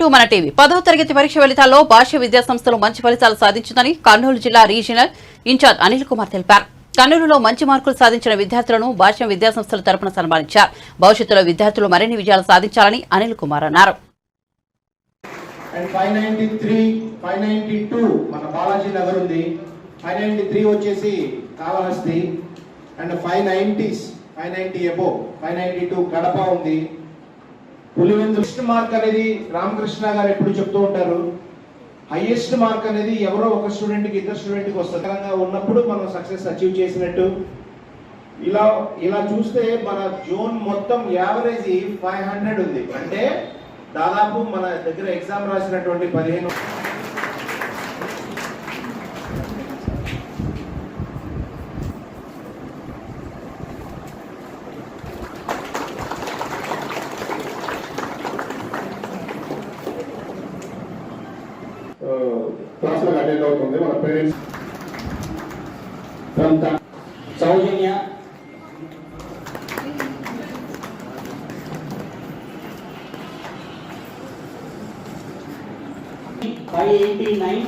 To మన TV 10వ తరగతి పరీక్ష ఫలితాల్లో భాష్య విద్యా సంస్థలు మంచి ఫలితాలు సాధించిందని కర్నూలు జిల్లా రీజనల్ ఇన్ఛార్జ్ అనిల్ కుమార్ తెలిపారు. కర్నూలులో మంచి మార్కులు సాధించిన విద్యార్థులను భాష్య విద్యా సంస్థల తరపున సన్మానించారు. భవిష్యత్తులో విద్యార్థులు మరిన్ని విజయాలు సాధించాలని అనిల్ కుమార్ అన్నారు. అండ్ 593 592 మన బాలాజీ నగర్ ఉంది. 593 వచ్చేసి కాళహస్తి. అండ్ 590 అబో 592 కడప ఉంది. పులివెందుల మార్క్ అనేది రామకృష్ణ గారు ఎప్పుడు చెప్తూ ఉంటారు, హైయెస్ట్ మార్క్ అనేది ఎవరో ఒక స్టూడెంట్కి ఇద్దరు స్టూడెంట్కి వస్తుంది. ఉన్నప్పుడు మనం సక్సెస్ అచీవ్ చేసినట్టు. ఇలా చూస్తే మన జోన్ మొత్తం యావరేజ్ 500 ఉంది. అంటే దాదాపు మన దగ్గర ఎగ్జామ్ రాసినటువంటి 15 క్లాసులకు అటెండ్ అవుతుంది. మన parents Soujanya $589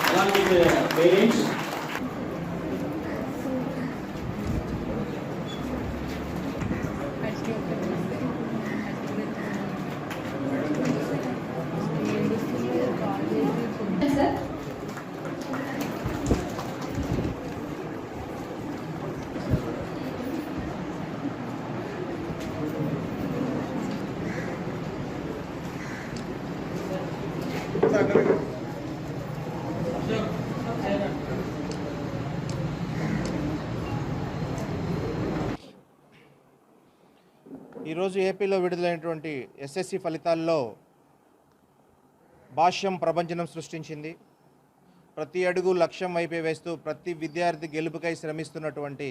along with parents. ఈరోజు ఏపీలో విడుదలైనటువంటి ఎస్ఎస్సి ఫలితాల్లో భాష్యం ప్రభంజనం సృష్టించింది. ప్రతి అడుగు లక్ష్యం వైపే వేస్తూ ప్రతి విద్యార్థి గెలుపుకై శ్రమిస్తున్నటువంటి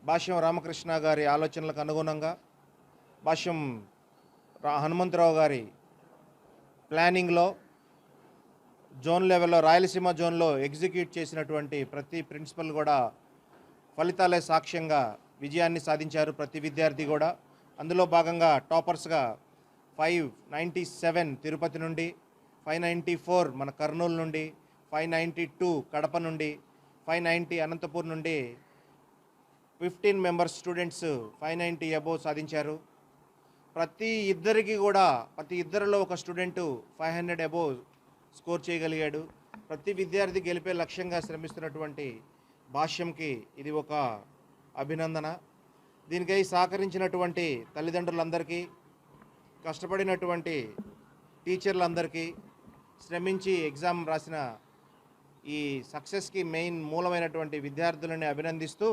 భాష్యం రామకృష్ణ గారి ఆలోచనలకు అనుగుణంగా, భాష్యం హనుమంతరావు గారి ప్లానింగ్లో జోన్ లెవెల్లో రాయలసీమ జోన్లో ఎగ్జిక్యూట్ చేసినటువంటి ప్రతి ప్రిన్సిపల్ కూడా ఫలితాలే సాక్ష్యంగా విజయాన్ని సాధించారు. ప్రతి విద్యార్థి కూడా అందులో భాగంగా టాపర్స్గా 597 తిరుపతి నుండి, 594 మన కర్నూలు నుండి, 592 కడప నుండి, 590 అనంతపూర్ నుండి 15 మెంబర్స్ స్టూడెంట్స్ 590 అబోవ్ సాధించారు. ప్రతి ఇద్దరిలో ఒక స్టూడెంటు 500 అబోవ్ స్కోర్ చేయగలిగాడు. ప్రతి విద్యార్థి గెలిపే లక్ష్యంగా శ్రమిస్తున్నటువంటి భాష్యంకి ఇది ఒక అభినందన. దీనికై సహకరించినటువంటి తల్లిదండ్రులందరికీ, కష్టపడినటువంటి టీచర్లందరికీ, శ్రమించి ఎగ్జామ్ రాసిన ఈ సక్సెస్కి మెయిన్ మూలమైనటువంటి విద్యార్థులని అభినందిస్తూ